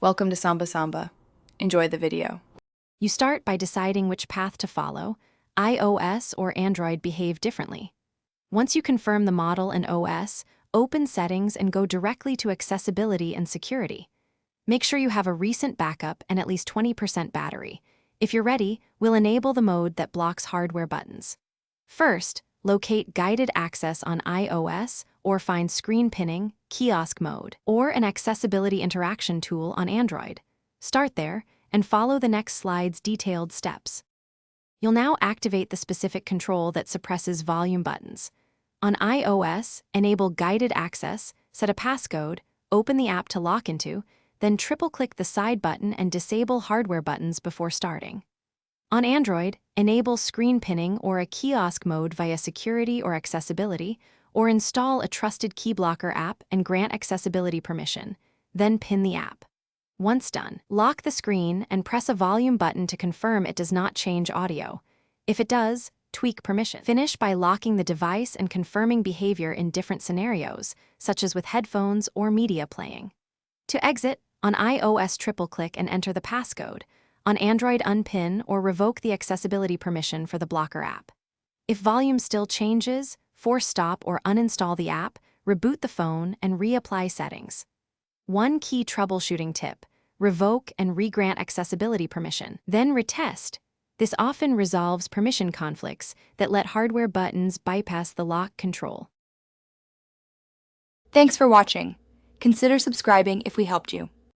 Welcome to Samba Samba. Enjoy the video. You start by deciding which path to follow. iOS or Android behave differently. Once you confirm the model and OS, open Settings and go directly to Accessibility and Security. Make sure you have a recent backup and at least 20% battery. If you're ready, we'll enable the mode that blocks hardware buttons. First, locate Guided Access on iOS or find Screen Pinning, Kiosk Mode, or an Accessibility Interaction tool on Android. Start there and follow the next slide's detailed steps. You'll now activate the specific control that suppresses volume buttons. On iOS, enable Guided Access, set a passcode, open the app to lock into, then triple-click the side button and disable hardware buttons before starting. On Android, enable Screen Pinning or a Kiosk Mode via Security or Accessibility, or install a trusted key blocker app and grant accessibility permission, then pin the app. Once done, lock the screen and press a volume button to confirm it does not change audio. If it does, tweak permission. Finish by locking the device and confirming behavior in different scenarios, such as with headphones or media playing. To exit, on iOS triple-click and enter the passcode. On Android, unpin or revoke the accessibility permission for the blocker app. If volume still changes, force stop or uninstall the app, reboot the phone, and reapply settings. One key troubleshooting tip: revoke and regrant accessibility permission, then retest. This often resolves permission conflicts that let hardware buttons bypass the lock control. Thanks for watching. Consider subscribing if we helped you.